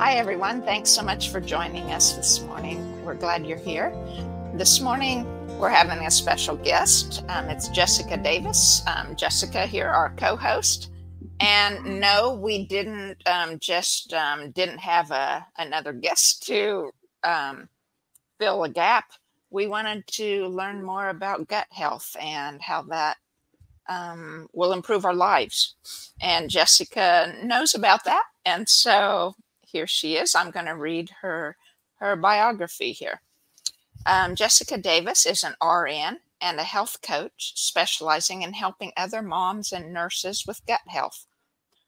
Hi, everyone. Thanks so much for joining us this morning. We're glad you're here. This morning, we're having a special guest. It's Jessica Davis. Jessica here, our co-host. And no, we didn't didn't have another guest to fill a gap. We wanted to learn more about gut health and how that will improve our lives. And Jessica knows about that. And so here she is. I'm going to read her biography here. Jessica Davis is an RN and a health coach specializing in helping other moms and nurses with gut health.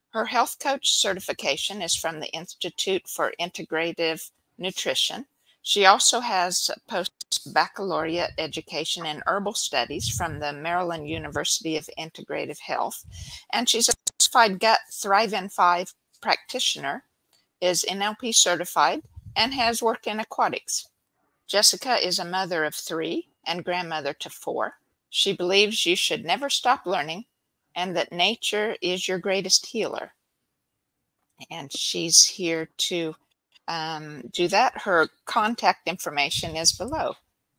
Her health coach certification is from the Institute for Integrative Nutrition. She also has post-baccalaureate education in Herbal Studies from the Maryland University of Integrative Health. And she's a certified Gut Thrive in 5 practitioner, is NLP certified, and has worked in aquatics. Jessica is a mother of 3 and grandmother to 4. She believes you should never stop learning and that nature is your greatest healer. And she's here to do that. Her contact information is below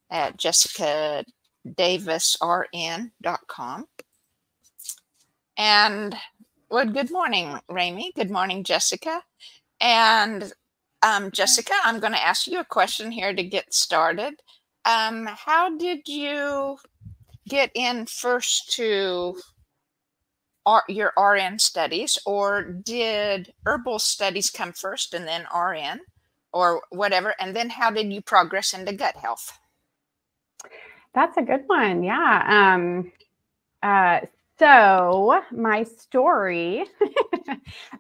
at jessicadavisrn.com. And well, good morning, Rami. Good morning, Jessica. And Jessica, I'm going to ask you a question here to get started. How did you get in first to your RN studies, or did herbal studies come first and then RN or whatever? And then how did you progress into gut health? That's a good one. Yeah. So my story,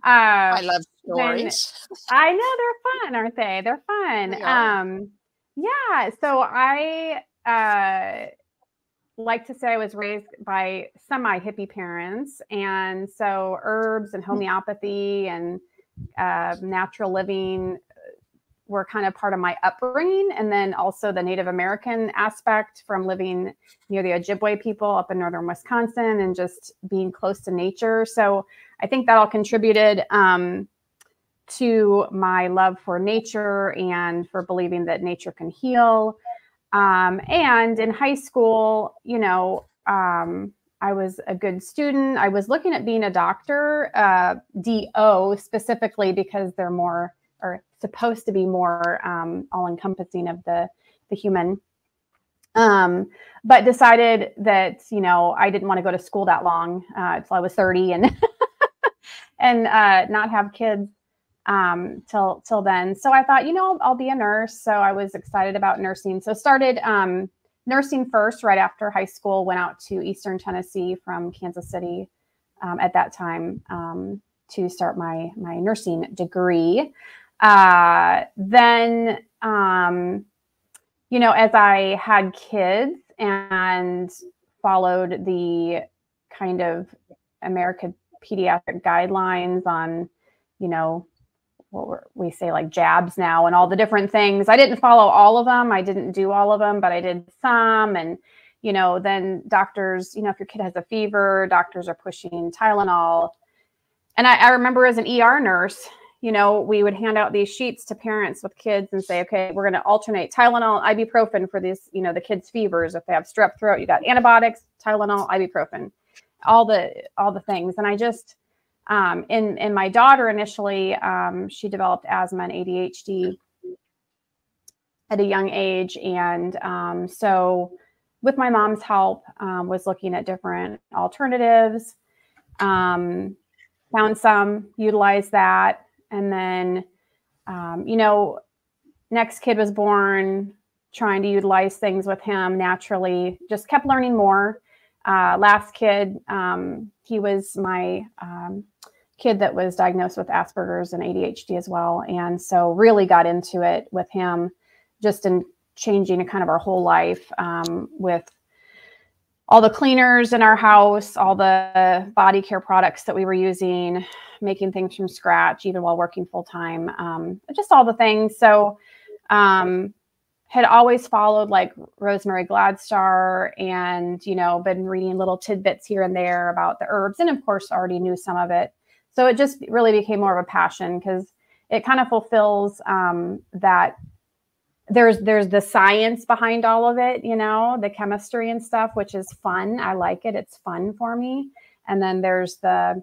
I love stories. I know they're fun, aren't they? They're fun. Yeah. So I like to say I was raised by semi-hippie parents. And so herbs and homeopathy and natural living were kind of part of my upbringing. And then also the Native American aspect from living near the Ojibwe people up in northern Wisconsin and just being close to nature. So I think that all contributed to my love for nature and for believing that nature can heal. And in high school, you know, I was a good student. I was looking at being a doctor, DO specifically, because they're more, or supposed to be more all-encompassing of the human. But decided that, you know, I didn't want to go to school that long until I was 30 and and not have kids till then. So I thought, you know, I'll be a nurse. So I was excited about nursing. So started nursing first right after high school, went out to Eastern Tennessee from Kansas City at that time to start my nursing degree. Then, you know, as I had kids and followed the kind of American pediatric guidelines on, you know, we say like jabs now and all the different things. I didn't follow all of them. I didn't do all of them, but I did some. And, you know, then doctors, you know, if your kid has a fever, doctors are pushing Tylenol. And I remember as an ER nurse, you know, we would hand out these sheets to parents with kids and say, okay, we're going to alternate Tylenol, ibuprofen for these, you know, the kids' fevers. If they have strep throat, you got antibiotics, Tylenol, ibuprofen, all the things. And I just, in my daughter initially, she developed asthma and ADHD at a young age. And so with my mom's help, was looking at different alternatives, found some, utilized that. And then, you know, next kid was born, trying to utilize things with him naturally, just kept learning more. Last kid, he was my kid that was diagnosed with Asperger's and ADHD as well. And so really got into it with him, just in changing kind of our whole life with all the cleaners in our house, all the body care products that we were using, making things from scratch, even while working full time, just all the things. So had always followed like Rosemary Gladstar and, you know, been reading little tidbits here and there about the herbs. And of course, already knew some of it. So it just really became more of a passion because it kind of fulfills that there's the science behind all of it, you know, the chemistry and stuff, which is fun. I like it. It's fun for me. And then there's the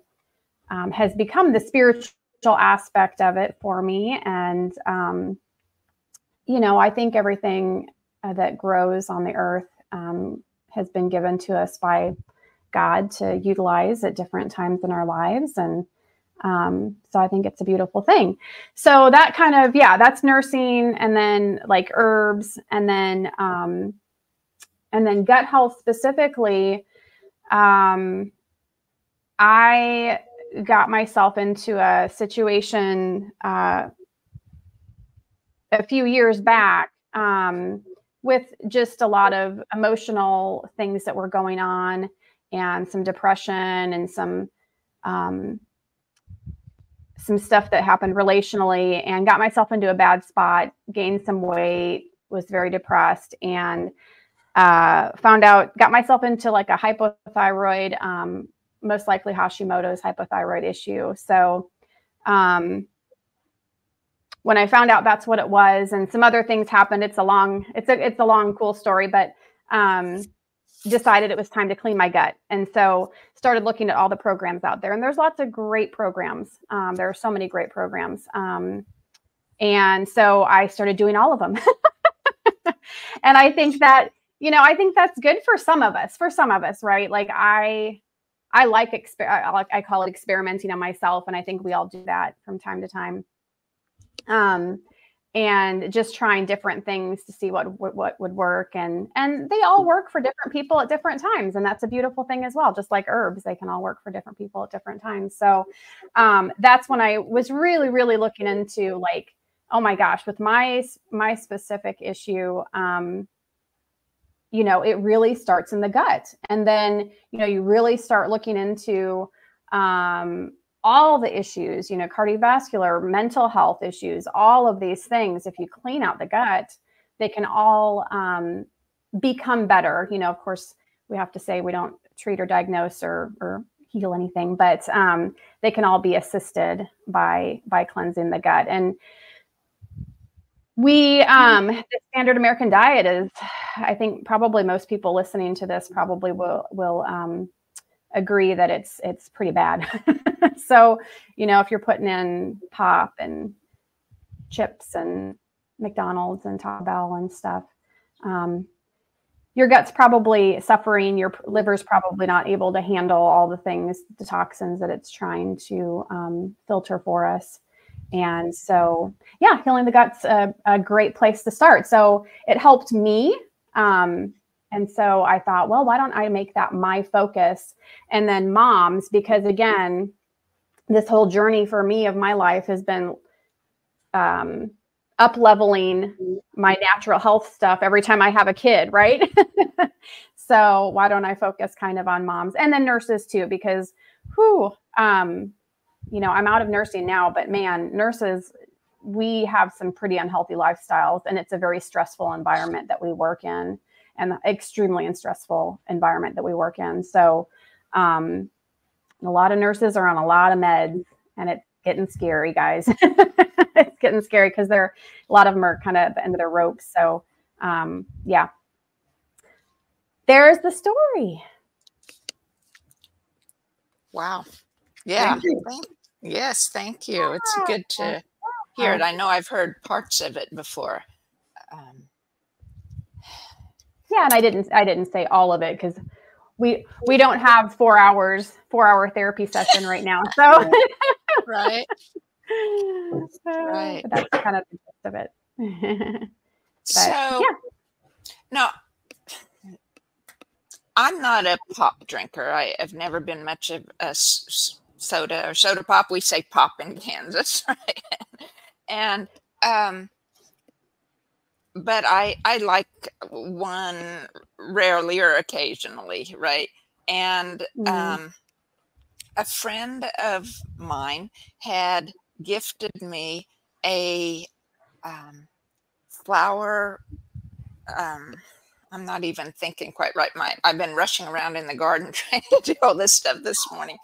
has become the spiritual aspect of it for me. And, you know, I think everything that grows on the earth has been given to us by God to utilize at different times in our lives. And so I think it's a beautiful thing. So that kind of, yeah, that's nursing, and then like herbs, and then gut health specifically. I got myself into a situation a few years back with just a lot of emotional things that were going on, and some depression, and some stuff that happened relationally, and got myself into a bad spot, gained some weight, was very depressed, and got myself into like a hypothyroid, most likely Hashimoto's hypothyroid issue. So when I found out that's what it was, and some other things happened, it's a long, cool story, but decided it was time to clean my gut. And so started looking at all the programs out there, and there's lots of great programs. There are so many great programs. And so I started doing all of them. And I think that, you know, I think that's good for some of us, right? Like I call it experimenting on myself. And I think we all do that from time to time. And just trying different things to see what would work. And they all work for different people at different times. And that's a beautiful thing as well. Just like herbs, they can all work for different people at different times. So, that's when I was really, really looking into like, oh my gosh, with my specific issue, you know, it really starts in the gut. And then, you know, you really start looking into, all the issues, you know, cardiovascular, mental health issues, all of these things. If you clean out the gut, they can all become better. You know, of course, we have to say we don't treat or diagnose or heal anything, but they can all be assisted by cleansing the gut. And the standard American diet is, I think probably most people listening to this probably will agree that it's pretty bad. So, you know, if you're putting in pop and chips and McDonald's and Taco Bell and stuff, your gut's probably suffering. Your liver's probably not able to handle all the things, the toxins that it's trying to filter for us. And so, yeah, healing the gut's a great place to start. So it helped me. And so I thought, well, why don't I make that my focus? And then moms, because again, this whole journey for me of my life has been up-leveling my natural health stuff every time I have a kid, right? So why don't I focus kind of on moms and then nurses too? Because, you know, I'm out of nursing now, but man, nurses, we have some pretty unhealthy lifestyles, and it's a very stressful environment that we work in, and extremely stressful environment that we work in. So a lot of nurses are on a lot of meds, and it's getting scary, guys. It's getting scary because a lot of them are kind of at the end of their ropes. So yeah, there's the story. Wow. Yeah. Yes. Thank you. It's good to hear it. I know I've heard parts of it before. Yeah. And I didn't say all of it because we don't have 4-hour therapy session right now. So right. Right. But that's kind of the gist of it. But, so yeah. No, I'm not a pop drinker. I have never been much of a soda or soda pop. We say pop in Kansas, right? And but I like one rarely or occasionally, right? And a friend of mine had gifted me a flower. I'm not even thinking quite right. I've been rushing around in the garden trying to do all this stuff this morning.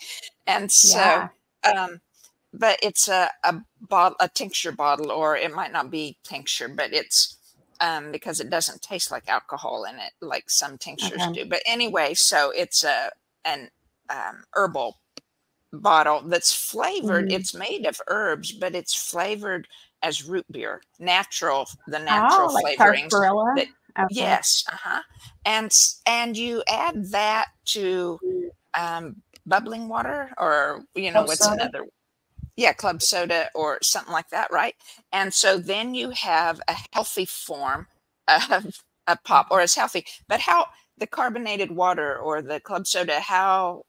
And so but it's a bottle, a tincture bottle, or it might not be tincture, but it's because it doesn't taste like alcohol in it, like some tinctures do. But anyway, so it's an herbal bottle that's flavored. It's made of herbs, but it's flavored as root beer, the natural like flavorings. sarsaparilla. Yes, and you add that to bubbling water, or Club what's soda? another? Yeah, club soda or something like that, right? And so then you have a healthy form of a pop, or as healthy. But how the carbonated water or the club soda, how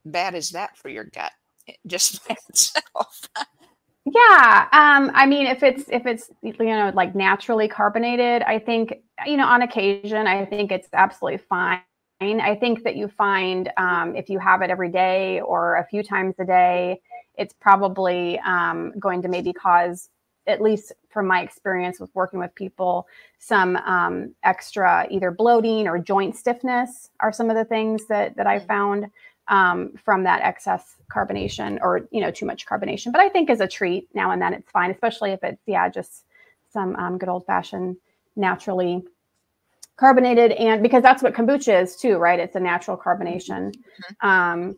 bad is that for your gut? Just by itself. Yeah. I mean, if it's like naturally carbonated, I think, on occasion, I think it's absolutely fine. I think that you find if you have it every day or a few times a day, it's probably going to maybe cause, at least from my experience with working with people, some extra either bloating or joint stiffness are some of the things that I found from that excess carbonation, or too much carbonation. But I think as a treat now and then, it's fine, especially if it's just some good old fashioned naturally carbonated, and because that's what kombucha is too, right? It's a natural carbonation. And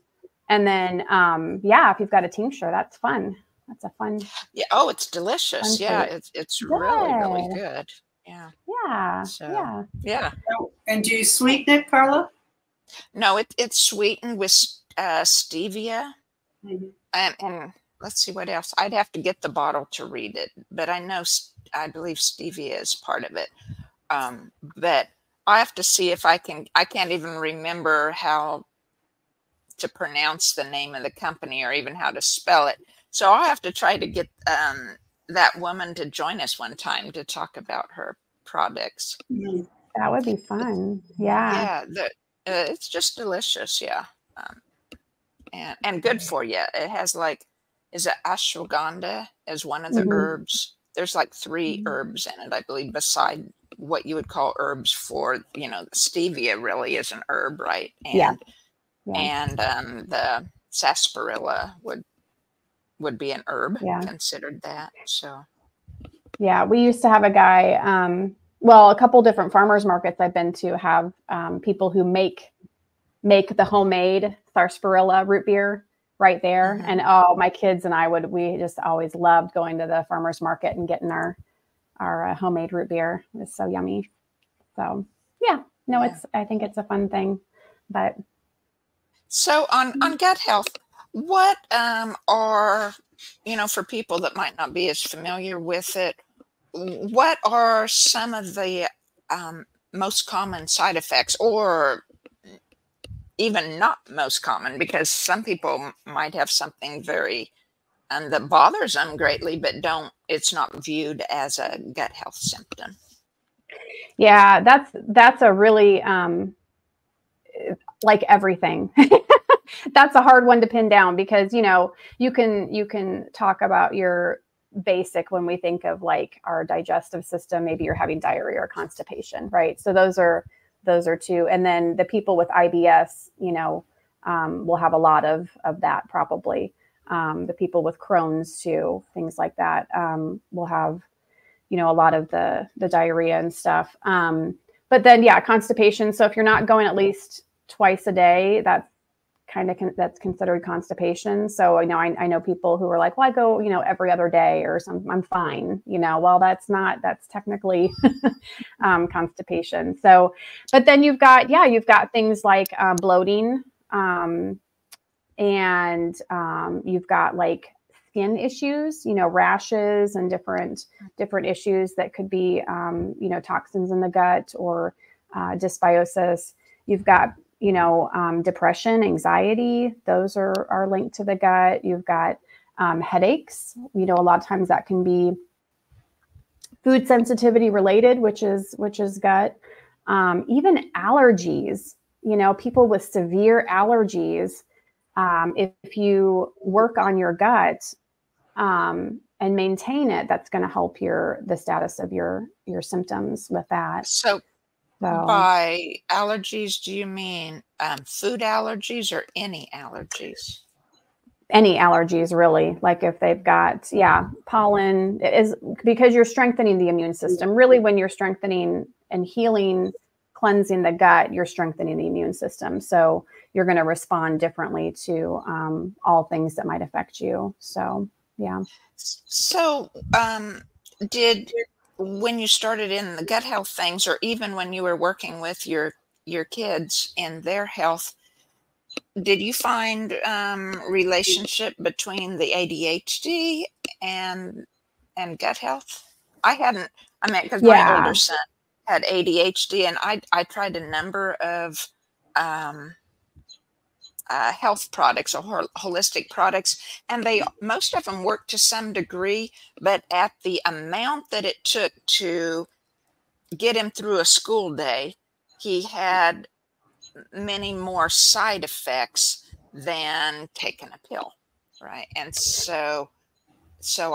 then if you've got a tincture, that's fun. That's a fun. Yeah. Oh, it's delicious. Yeah, it's really good. Yeah. Yeah. So, yeah. And do you sweeten it, Carla? No, it's sweetened with stevia, and let's see what else. I'd have to get the bottle to read it, but I believe stevia is part of it. But I have to see if I can't even remember how to pronounce the name of the company or even how to spell it. So I'll have to try to get that woman to join us one time to talk about her products. That would be fun. Yeah. Yeah. It's just delicious. Yeah. And good for you. It has is it ashwagandha as one of the herbs? There's like 3 herbs in it, I believe, beside what you would call herbs for, stevia really is an herb, right? And the sarsaparilla would be an herb considered that. So yeah, we used to have a guy, a couple different farmers markets I've been to have people who make the homemade sarsaparilla root beer right there. And my kids and we just always loved going to the farmers market and getting our homemade root beer. It was so yummy. So I think it's a fun thing. But so on gut health, what are, for people that might not be as familiar with it, what are some of the most common side effects, or even not most common, because some people might have something very that bothers them greatly, but it's not viewed as a gut health symptom. Yeah, that's a really like everything. That's a hard one to pin down, because you can talk about your basic when we think of like our digestive system. Maybe you're having diarrhea or constipation, right? So those are 2. And then the people with IBS, will have a lot of that probably. The people with Crohn's too, things like that, will have, a lot of the diarrhea and stuff. But then, constipation. So if you're not going at least twice a day, that's that's considered constipation. So, I know people who are like, well, I go, every other day or something, I'm fine, well, that's technically constipation. So, but then you've got things like bloating, and you've got like skin issues, rashes and different issues that could be, toxins in the gut or dysbiosis. You've got, depression, anxiety, those are linked to the gut. You've got headaches, a lot of times that can be food sensitivity related, which is gut. Even allergies, people with severe allergies, if you work on your gut and maintain it, that's going to help the status of your symptoms with that. So by allergies, do you mean food allergies or any allergies? any allergies really, like if they've got, pollen, is because you're strengthening the immune system. Really, when you're strengthening and healing, cleansing the gut, you're strengthening the immune system. So you're going to respond differently to all things that might affect you. So, yeah. So when you started in the gut health things, or even when you were working with your kids in their health, did you find relationship between the ADHD and gut health? I hadn't. I mean, because my older son had ADHD, and I tried a number of health products or holistic products, and most of them worked to some degree, but at the amount that it took to get him through a school day, he had many more side effects than taking a pill, right? And so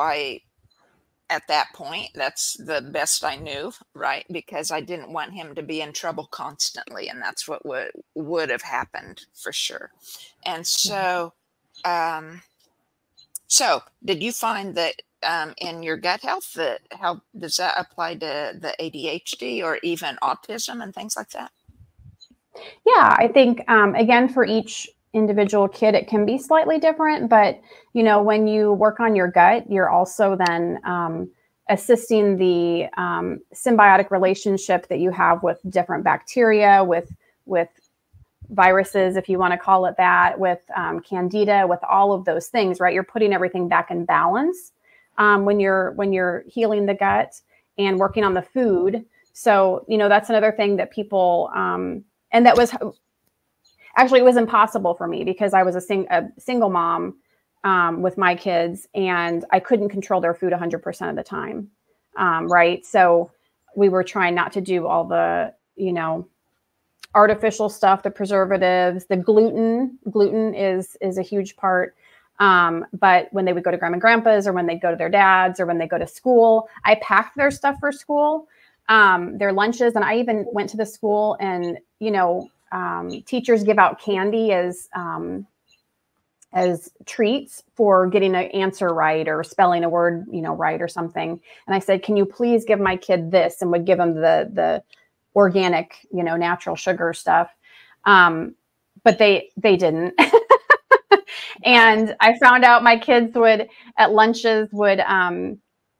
I, at that point, that's the best I knew, right? Because I didn't want him to be in trouble constantly, and that's what would have happened for sure. And so, so did you find that in your gut health, how does that apply to the ADHD or even autism and things like that? Yeah, I think, again, for each individual kid, it can be slightly different, but, you know, when you work on your gut, you're also then assisting the symbiotic relationship that you have with different bacteria, with viruses, if you want to call it that, with candida, with all of those things, right? You're putting everything back in balance when you're healing the gut and working on the food. So, you know, that's another thing that people, and that was actually, it was impossible for me because I was a single mom with my kids, and I couldn't control their food 100% of the time. Right. So we were trying not to do all the, you know, artificial stuff, the preservatives, the gluten. Gluten is a huge part. But when they would go to grandma and grandpa's, or when they go to their dad's, or when they go to school, I packed their stuff for school, their lunches. And I even went to the school, and, you know, teachers give out candy as treats for getting an answer right, or spelling a word, you know, right, or something. And I said, can you please give my kid this? And would give them the organic, you know, natural sugar stuff. But they didn't. And I found out my kids would, at lunches, would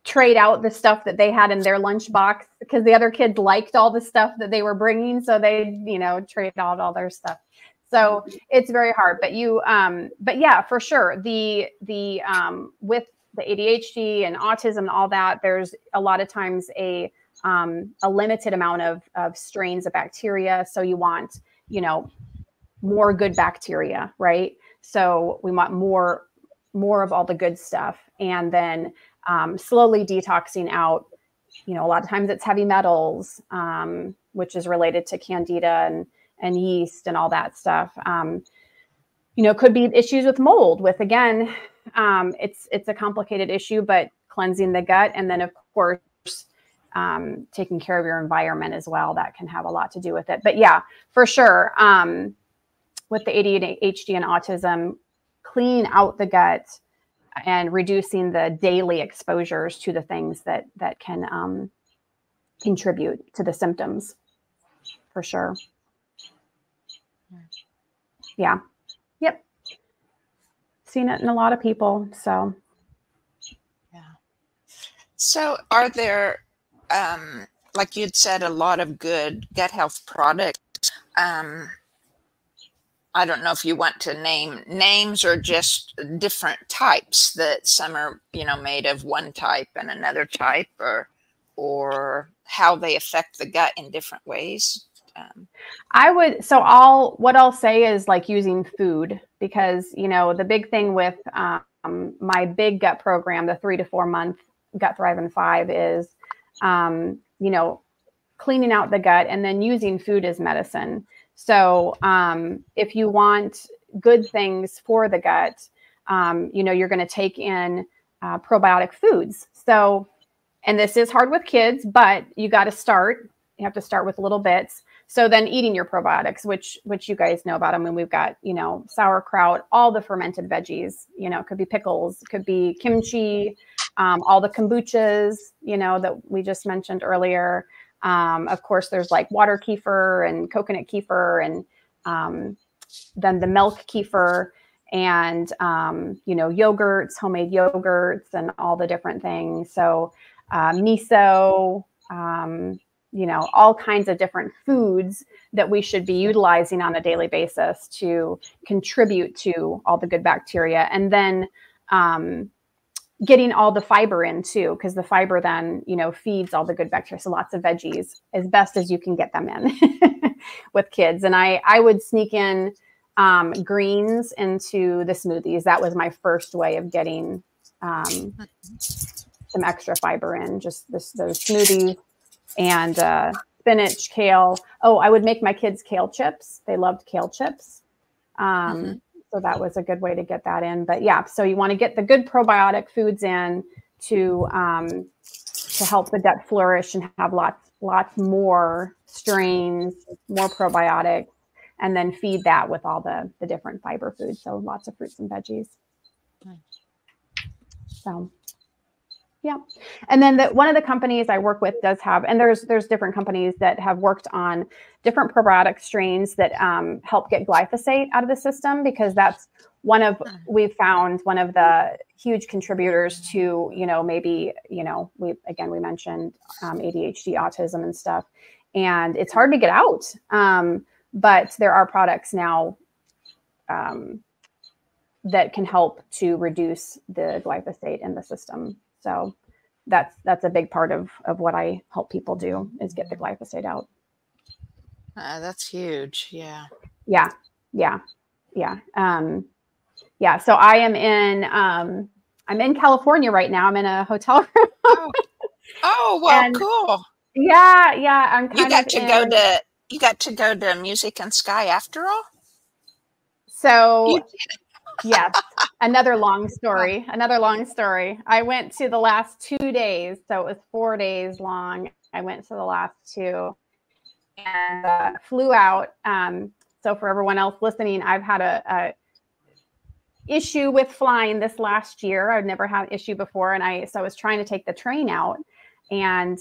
trade out the stuff that they had in their lunch box, because the other kids liked all the stuff that they were bringing. So they, you know, trade out all their stuff. So it's very hard, but but yeah, for sure. The with the ADHD and autism and all that, there's a lot of times a limited amount of strains of bacteria. So you want, you know, more good bacteria, right? So we want more of all the good stuff, and then slowly detoxing out, you know, a lot of times it's heavy metals, which is related to candida and yeast and all that stuff. You know, could be issues with mold, with, again, it's a complicated issue, but cleansing the gut, and then of course, taking care of your environment as well, that can have a lot to do with it. But yeah, for sure. With the ADHD and autism, cleaning out the gut and reducing the daily exposures to the things that can contribute to the symptoms, for sure. Yeah. Yep. Seen it in a lot of people. So. Yeah. So are there, like you'd said, a lot of good gut health products? I don't know if you want to name names, or just different types, that some are, you know, made of one type and another type, or how they affect the gut in different ways. What I'll say is, like, using food, because, you know, the big thing with my big gut program, the 3 to 4 month Gut Thrive in 5, is, you know, cleaning out the gut and then using food as medicine. So if you want good things for the gut, you know, you're going to take in probiotic foods. So, and this is hard with kids, but you got to start. You have to start with little bits. So then eating your probiotics, which you guys know about. I mean, we've got, you know, sauerkraut, all the fermented veggies, you know, it could be pickles, it could be kimchi, all the kombuchas, you know, that we just mentioned earlier. Of course, there's like water kefir and coconut kefir, and then the milk kefir, and, you know, yogurts, homemade yogurts, and all the different things. So miso, you know, all kinds of different foods that we should be utilizing on a daily basis to contribute to all the good bacteria. And then getting all the fiber in too, because the fiber then, you know, feeds all the good bacteria. So lots of veggies as best as you can get them in with kids. And I would sneak in greens into the smoothies. That was my first way of getting some extra fiber in, just those smoothies. And spinach, kale. Oh, I would make my kids kale chips. They loved kale chips. So that was a good way to get that in. But yeah, so you want to get the good probiotic foods in to help the gut flourish and have lots more strains, more probiotics, and then feed that with all the different fiber foods. So lots of fruits and veggies. So. Yeah. And then one of the companies I work with does have, and there's different companies that have worked on different probiotic strains that help get glyphosate out of the system, because that's we've found one of the huge contributors to, you know, maybe, you know, we mentioned ADHD, autism and stuff, and it's hard to get out. But there are products now that can help to reduce the glyphosate in the system. So that's a big part of what I help people do, is get the glyphosate out. That's huge. Yeah. Yeah. So I am I'm in California right now. I'm in a hotel room. Oh, well, and, cool. Yeah. I'm kind you got to go to Music and Sky after all? So yes. Another long story. I went to the last 2 days. So it was 4 days long. I went to the last 2 and flew out. So for everyone else listening, I've had a issue with flying this last year. I've never had an issue before. And I was trying to take the train out, and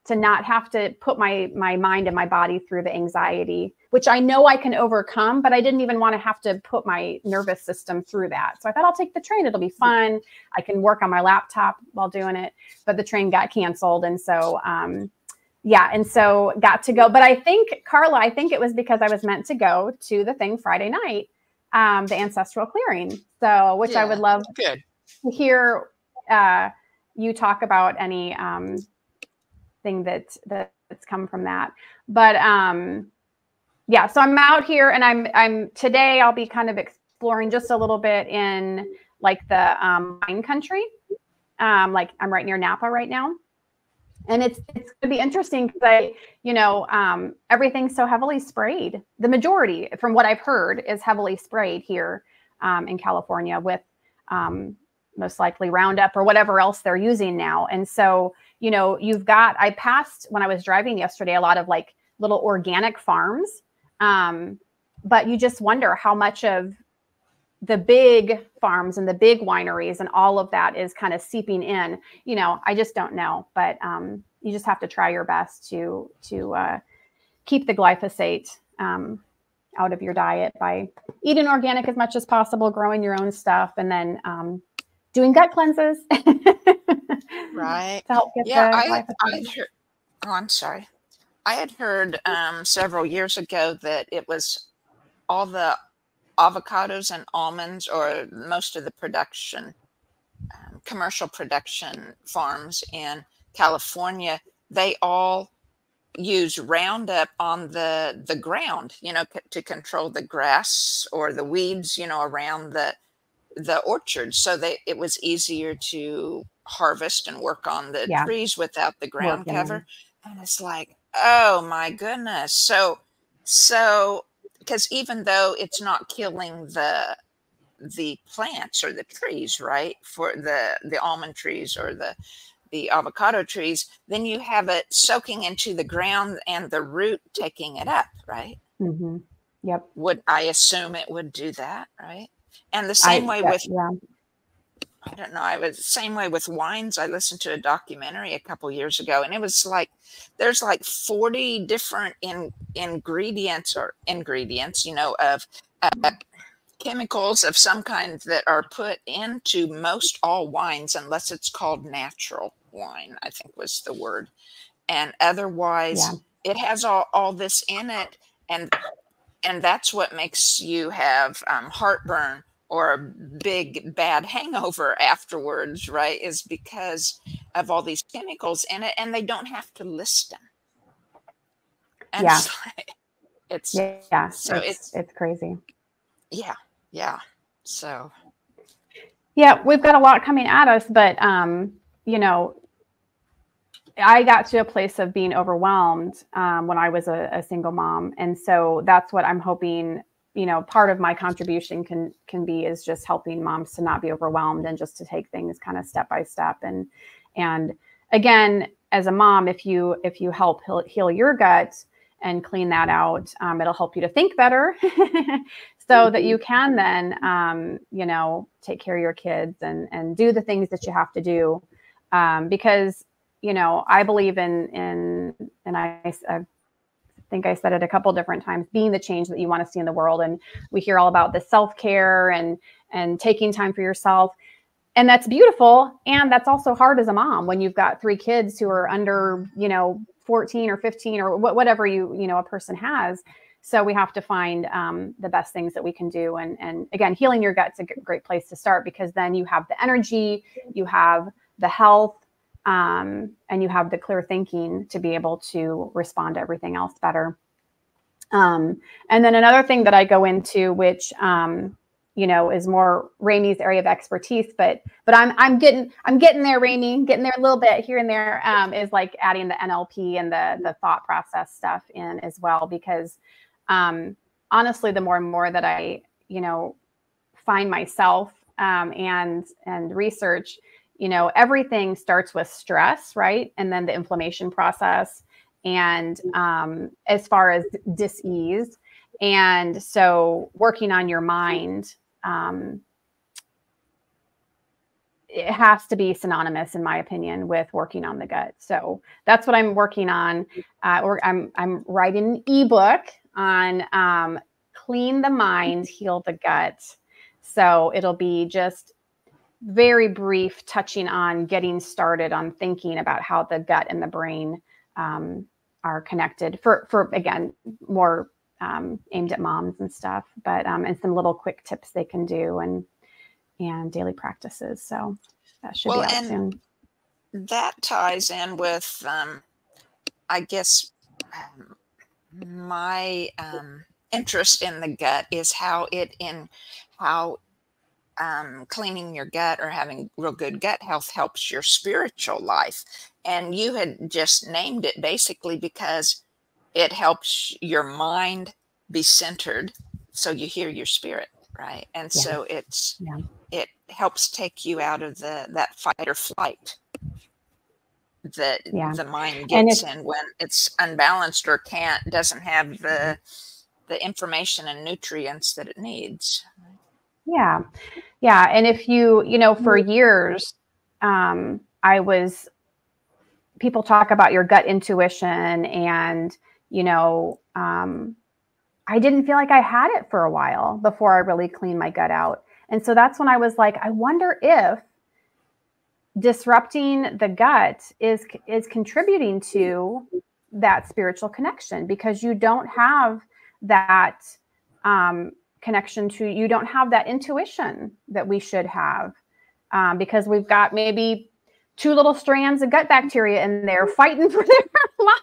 to not have to put my mind and my body through the anxiety, which I know I can overcome, but I didn't even want to have to put my nervous system through that. So I thought, I'll take the train. It'll be fun. I can work on my laptop while doing it. But the train got canceled. And so, and so got to go. But I think, Carla, it was because I was meant to go to the thing Friday night, the ancestral clearing. So, which I would love to hear you talk about any thing that's come from that. But so I'm out here, and I'm today I'll be kind of exploring just a little bit in like the wine country. Like I'm right near Napa right now. And it's going to be interesting because everything's so heavily sprayed. The majority, from what I've heard, is heavily sprayed here in California with most likely Roundup or whatever else they're using now. And so, I passed when I was driving yesterday, a lot of like little organic farms. But you just wonder how much of the big farms and the big wineries and all of that is kind of seeping in. I just don't know, but you just have to try your best to keep the glyphosate out of your diet by eating organic as much as possible, growing your own stuff, and then doing gut cleanses. Right. To help get the I'm sorry. I had heard several years ago that it was all the avocados and almonds, or most of the production, commercial production farms in California, they all use Roundup on the ground, to control the grass or the weeds, around the orchard. So it was easier to harvest and work on the trees without the ground cover. And it's like, oh my goodness. So because even though it's not killing the plants or the trees, right, for the almond trees or the the avocado trees, then you have it soaking into the ground and the root taking it up, right? Mm-hmm. Yep. Would I assume it would do that, right? And the same way with, yeah. I don't know, I was the same way with wines. I listened to a documentary a couple years ago, and it was like, there's like 40 different ingredients, you know, of chemicals of some kind that are put into most all wines, unless it's called natural wine, I think was the word. And otherwise, it has all this in it. And that's what makes you have heartburn or a big bad hangover afterwards, right? Is because of all these chemicals in it, and they don't have to list them. And it's crazy. Yeah. So. Yeah, we've got a lot coming at us, but, you know, I got to a place of being overwhelmed when I was a single mom. And so that's what I'm hoping, you know, part of my contribution can be, is just helping moms to not be overwhelmed and just to take things kind of step by step. And again, as a mom, if you help heal your gut and clean that out, it'll help you to think better so that you can then, you know, take care of your kids and do the things that you have to do. Because, you know, I believe in I think I said it a couple different times, being the change that you want to see in the world. And we hear all about the self-care and taking time for yourself. And that's beautiful. And that's also hard as a mom when you've got 3 kids who are under, you know, 14 or 15 or whatever you know, a person has. So we have to find the best things that we can do. And again, healing your gut's a great place to start, because then you have the energy, you have the health, and you have the clear thinking to be able to respond to everything else better. And then another thing that I go into, which, you know, is more Ramey's area of expertise, but I'm getting there, Ramey, getting there a little bit here and there, is like adding the NLP and the thought process stuff in as well, because, honestly, the more and more that I, you know, find myself, and research, you know, everything starts with stress, right? And then the inflammation process, and, as far as dis-ease. And so working on your mind, it has to be synonymous, in my opinion, with working on the gut. So that's what I'm working on. I'm writing an ebook on clean the mind, heal the gut. So it'll be just very brief, touching on getting started on thinking about how the gut and the brain are connected, for again, more aimed at moms and stuff, but and some little quick tips they can do and daily practices. So that should be out soon. That ties in with, I guess, my interest in the gut is how cleaning your gut or having real good gut health helps your spiritual life. And you had just named it, basically because it helps your mind be centered, so you hear your spirit, right? And so it helps take you out of that fight or flight that the mind gets in when it's unbalanced or doesn't have the information and nutrients that it needs. Yeah. And if you know, for years, people talk about your gut intuition, and, you know, I didn't feel like I had it for a while before I really cleaned my gut out. And so that's when I was like, I wonder if disrupting the gut is contributing to that spiritual connection, because you don't have that connection to, you don't have that intuition that we should have, because we've got maybe 2 little strands of gut bacteria in there fighting for their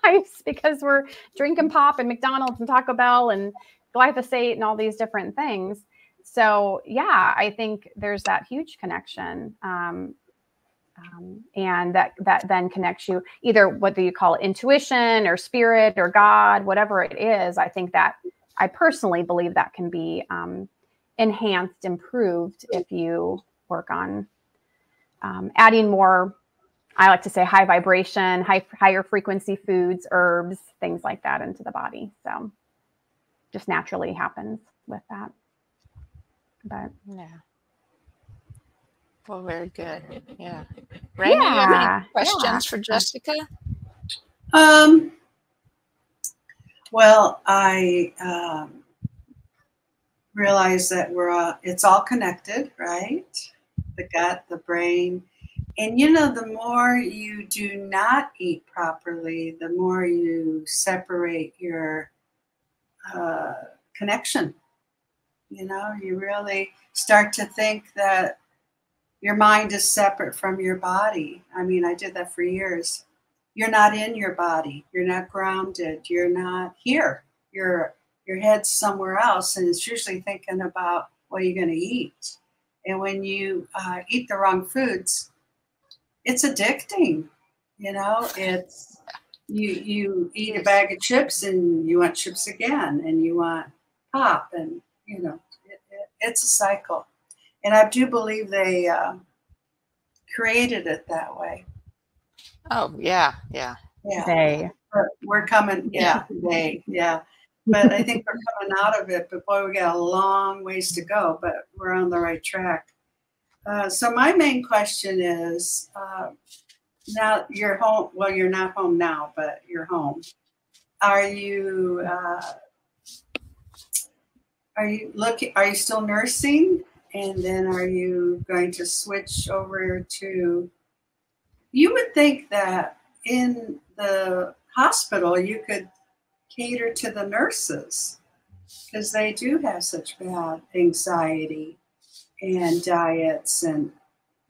lives because we're drinking pop and McDonald's and Taco Bell and glyphosate and all these different things. So yeah, I think there's that huge connection. And that then connects you, either whether you call it intuition or spirit or God, whatever it is. I think that, I personally believe that can be enhanced, improved, if you work on adding more I like to say high vibration, higher frequency foods, herbs, things like that into the body. So just naturally happens with that. But Yeah. Well, very good. Yeah. Rainey, you have any questions for Jessica? Well, I realize that it's all connected, right? The gut, the brain. And you know, the more you do not eat properly, the more you separate your connection. You know, you really start to think that your mind is separate from your body. I mean, I did that for years. You're not in your body. You're not grounded. You're not here. Your head's somewhere else, and it's usually thinking about what you're going to eat. And when you eat the wrong foods, it's addicting. You know, it's you eat a bag of chips and you want chips again, and you want pop, and you know, it's a cycle. And I do believe they created it that way. Oh, yeah, yeah. They. We're coming, yeah. But I think we're coming out of it. But boy, we got a long ways to go, but we're on the right track. So my main question is, now you're home. Well, you're not home now, but you're home. Are you still nursing? And then are you going to switch over to, you would think that in the hospital you could cater to the nurses because they do have such bad anxiety and diets, and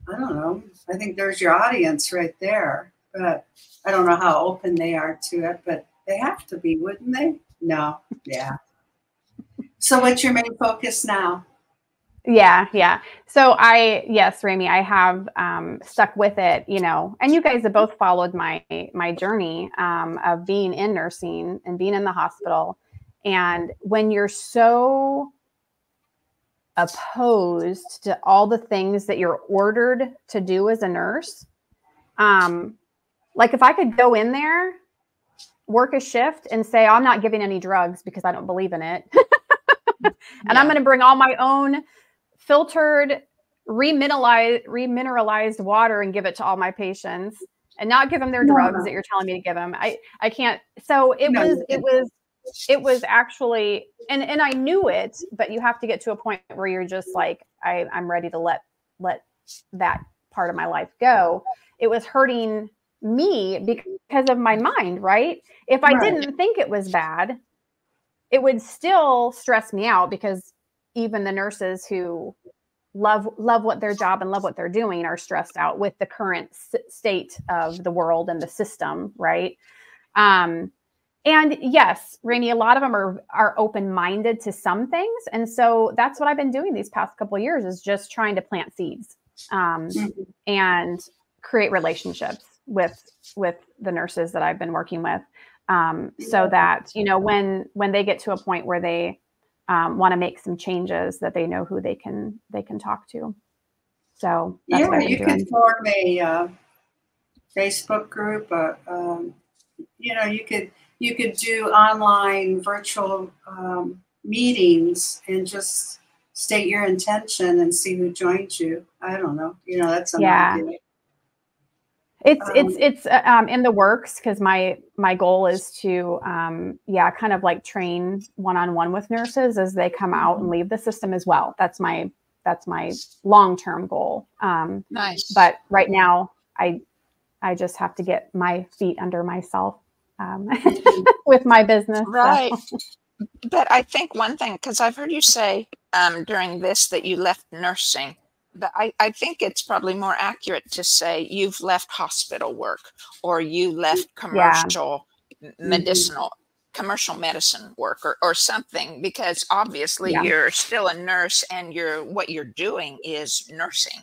I don't know, I think there's your audience right there, but I don't know how open they are to it, but they have to be, wouldn't they? No. Yeah. So what's your main focus now? Yeah. So yes, Rami, I have stuck with it, you know, and you guys have both followed my journey of being in nursing and being in the hospital. And when you're so opposed to all the things that you're ordered to do as a nurse, like if I could go in there, work a shift and say, I'm not giving any drugs because I don't believe in it. And I'm going to bring all my own filtered, remineralized water and give it to all my patients and not give them their drugs that you're telling me to give them. I can't. So it was actually, and I knew it, but you have to get to a point where you're just like, I'm ready to let that part of my life go. It was hurting me because of my mind, right? If I didn't think it was bad, it would still stress me out because even the nurses who love what their job and love what they're doing are stressed out with the current state of the world and the system. Right. And yes, Rainey, a lot of them are open-minded to some things. And so that's what I've been doing these past couple of years is just trying to plant seeds and create relationships with the nurses that I've been working with. So that, you know, when they get to a point where they want to make some changes, that they know who they can talk to. So that's what you can form a Facebook group. You know, you could do online virtual meetings and just state your intention and see who joins you. I don't know. You know, that's an idea. It's in the works because my goal is to kind of like train one-on-one with nurses as they come out and leave the system as well. That's my long-term goal. Nice. But right now I just have to get my feet under myself with my business. Right. So. But I think one thing, because I've heard you say during this that you left nursing. But I think it's probably more accurate to say you've left hospital work or you left commercial commercial medicine work or something, because obviously you're still a nurse and what you're doing is nursing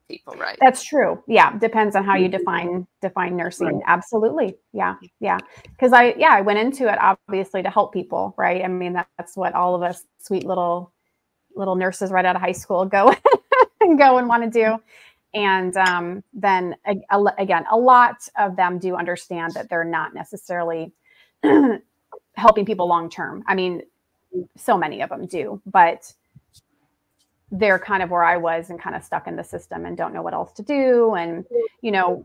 people, right? That's true. Yeah. Depends on how you define nursing. Right. Absolutely. Yeah. Because I went into it obviously to help people, right? I mean, that's what all of us sweet little nurses right out of high school go and want to do. And then again, a lot of them do understand that they're not necessarily helping people long term. I mean, so many of them do, but they're kind of where I was and kind of stuck in the system and don't know what else to do. And, you know,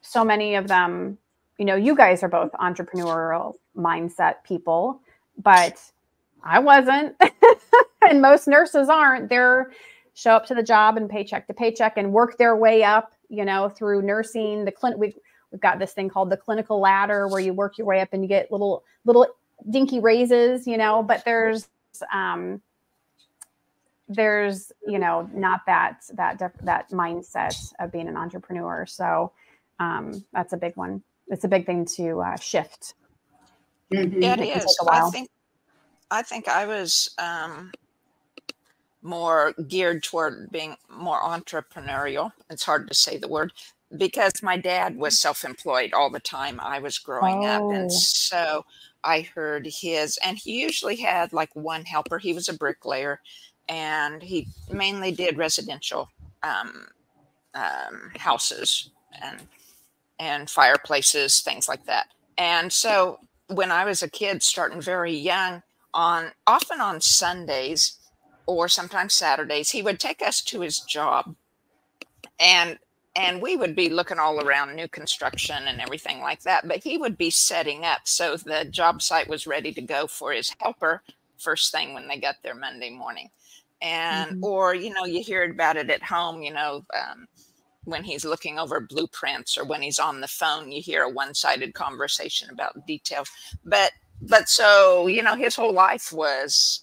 so many of them, you know, you guys are both entrepreneurial mindset people, but I wasn't. And most nurses aren't. They're show up to the job and paycheck to paycheck and work their way up, you know, through nursing. The clinic, we've got this thing called the clinical ladder where you work your way up and you get little dinky raises, you know, but there's, you know, not that mindset of being an entrepreneur. So that's a big one. It's a big thing to shift. Mm-hmm. It is. I think I was more geared toward being more entrepreneurial. It's hard to say the word because my dad was self-employed all the time I was growing up. And so I heard his, and he usually had like one helper. He was a bricklayer and he mainly did residential houses and fireplaces, things like that. And so when I was a kid, starting very young, often on Sundays or sometimes Saturdays, he would take us to his job, and we would be looking all around new construction and everything like that. But he would be setting up so the job site was ready to go for his helper first thing when they got there Monday morning. And or, you know, you hear about it at home, you know, when he's looking over blueprints or when he's on the phone, you hear a one-sided conversation about details. But so, you know, his whole life was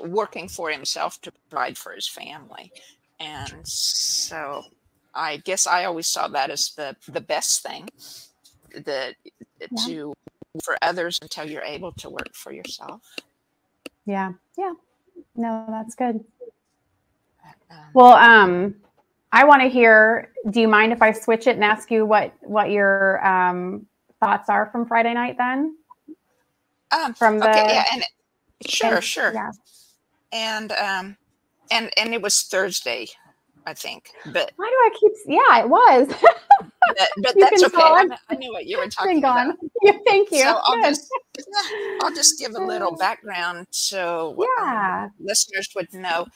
working for himself to provide for his family. And so I guess I always saw that as the best thing, to work for others until you're able to work for yourself. Yeah. No, that's good. Well, I want to hear, do you mind if I switch it and ask you what your thoughts are from Friday night then? From the, okay, yeah, and sure. Yeah. And it was Thursday, I think. But why do I keep? Yeah, it was. but that's okay. I knew what you were talking about. Yeah, thank you. So I'll just give a little background so listeners would know.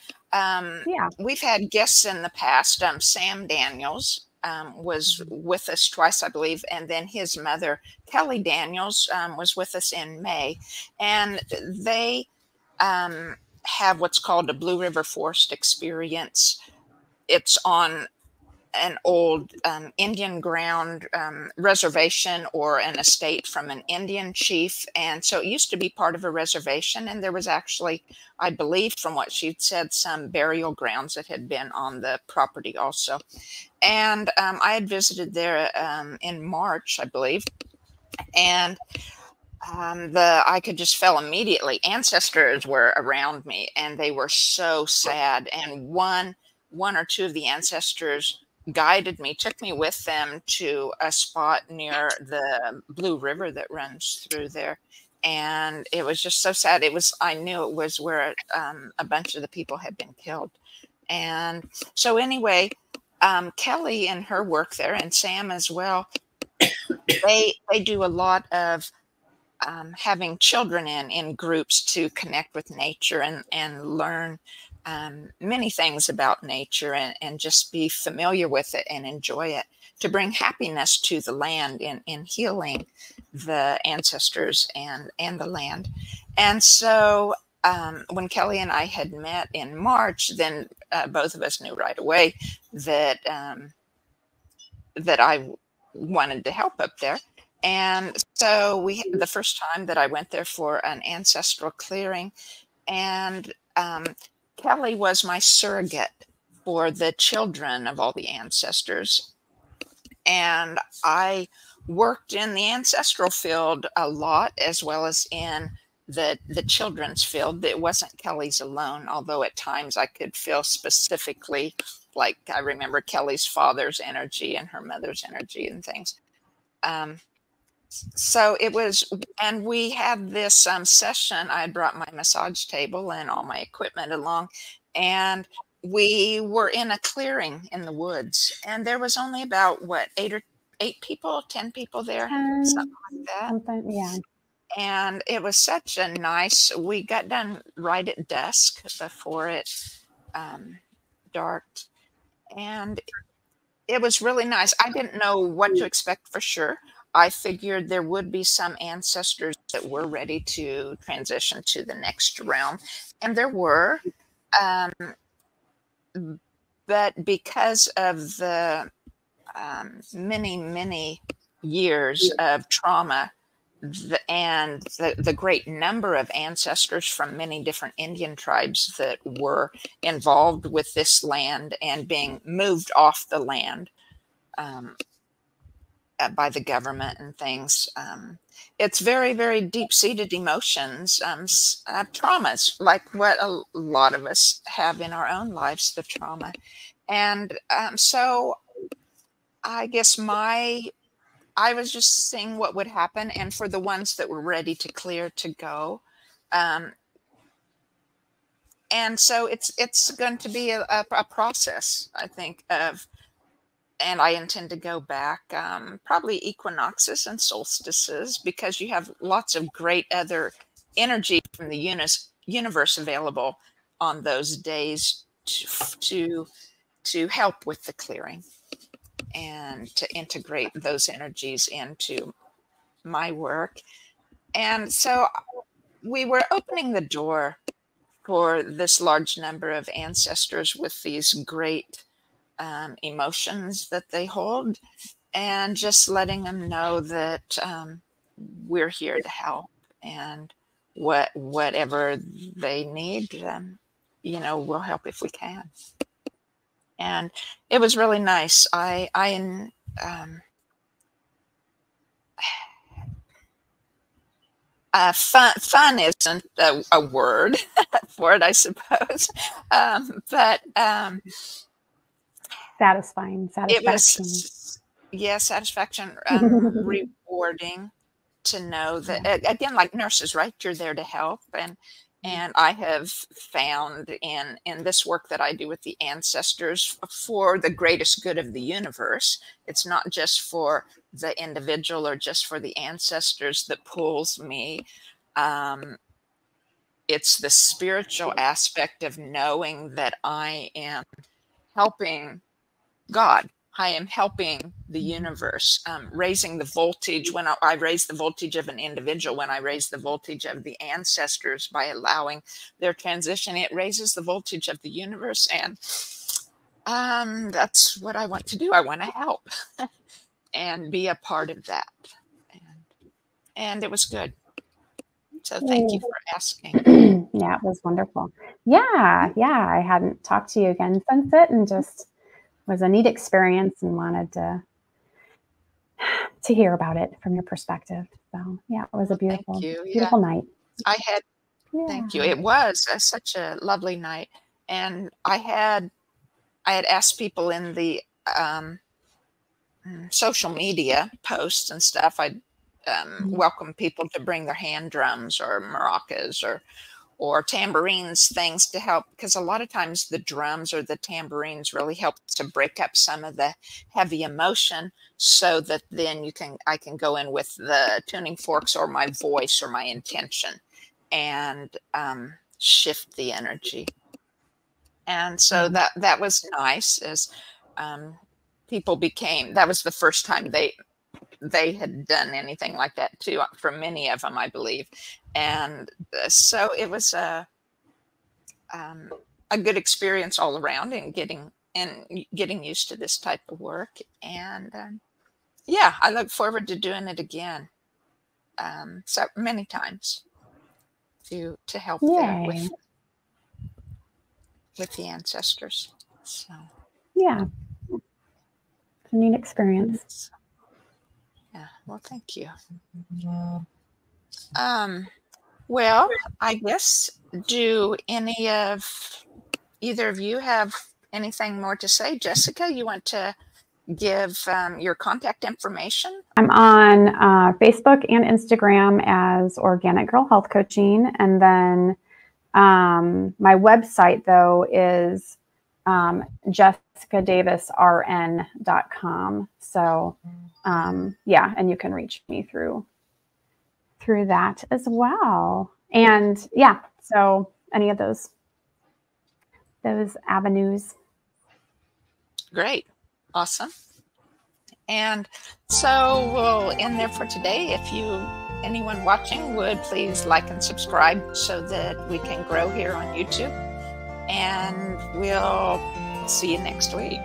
We've had guests in the past. Sam Daniels was with us twice, I believe, and then his mother, Kelly Daniels, was with us in May, and they have what's called a Blue River Forest experience. It's on an old Indian ground reservation or an estate from an Indian chief. And so it used to be part of a reservation. And there was actually, I believe from what she'd said, some burial grounds that had been on the property also. And I had visited there in March, I believe. And I could just feel immediately ancestors were around me and they were so sad. And one or two of the ancestors guided me, took me with them to a spot near the Blue River that runs through there. And it was just so sad. I knew it was where a bunch of the people had been killed. And so anyway, Kelly and her work there, and Sam as well, they do a lot of having children in groups to connect with nature and learn many things about nature and just be familiar with it and enjoy it, to bring happiness to the land in healing the ancestors and the land. And so when Kelly and I had met in March, then both of us knew right away that I wanted to help up there. And so the first time that I went there for an ancestral clearing, and Kelly was my surrogate for the children of all the ancestors. And I worked in the ancestral field a lot, as well as in the children's field. It wasn't Kelly's alone, although at times I could feel specifically, like I remember Kelly's father's energy and her mother's energy and things. So it was, and we had this session. I had brought my massage table and all my equipment along, and we were in a clearing in the woods, and there was only about what, 8 people, 10 people there, 10, something like that. something, yeah. And it was such a nice, we got done right at dusk before it darked, and it was really nice. I didn't know what to expect for sure. I figured there would be some ancestors that were ready to transition to the next realm, and there were. But because of the many years of trauma and the great number of ancestors from many different Indian tribes that were involved with this land and being moved off the land by the government and things. It's very deep-seated emotions, traumas, like what a lot of us have in our own lives, the trauma. And so I guess I was just seeing what would happen, and for the ones that were ready to clear to go. And so it's going to be a process, I think, and I intend to go back, probably equinoxes and solstices, because you have lots of great other energy from the universe available on those days to help with the clearing and to integrate those energies into my work. And so we were opening the door for this large number of ancestors with these great emotions that they hold, and just letting them know that we're here to help, and whatever they need, you know, we'll help if we can. And it was really nice. Fun isn't a word for it, I suppose, but satisfying. It was, yeah, satisfaction, rewarding to know that, again, like nurses, right? You're there to help, and I have found in this work that I do with the ancestors, for the greatest good of the universe. It's not just for the individual or just for the ancestors that pulls me. It's the spiritual aspect of knowing that I am helping God. I am helping the universe, raising the voltage. When I raise the voltage of an individual, when I raise the voltage of the ancestors by allowing their transition, it raises the voltage of the universe. And that's what I want to do. I want to help and be a part of that. And it was good. So thank you for asking. Yeah, it was wonderful. Yeah, I hadn't talked to you again since it, and just was a neat experience, and wanted to hear about it from your perspective. So yeah, it was a beautiful, beautiful night. Thank you. It was such a lovely night, and I had asked people in the social media posts and stuff. I'd welcome people to bring their hand drums or maracas or tambourines, things to help, because a lot of times the drums or the tambourines really help to break up some of the heavy emotion, so that then I can go in with the tuning forks or my voice or my intention and shift the energy. And so that was nice, as people that was the first time they had done anything like that too, for many of them, I believe. And so it was a good experience all around, and getting used to this type of work. And yeah, I look forward to doing it again, so many times to help there with the ancestors. So yeah, it's a neat experience. Yeah, well, thank you. Well, I guess, do either of you have anything more to say? Jessica, you want to give your contact information? I'm on Facebook and Instagram as Organic Girl Health Coaching. And then my website, though, is jessicadavisrn.com. So yeah, and you can reach me through that as well. And yeah, so any of those avenues. Great. Awesome. And so we'll end there for today. If anyone watching would please like and subscribe so that we can grow here on YouTube. And we'll see you next week.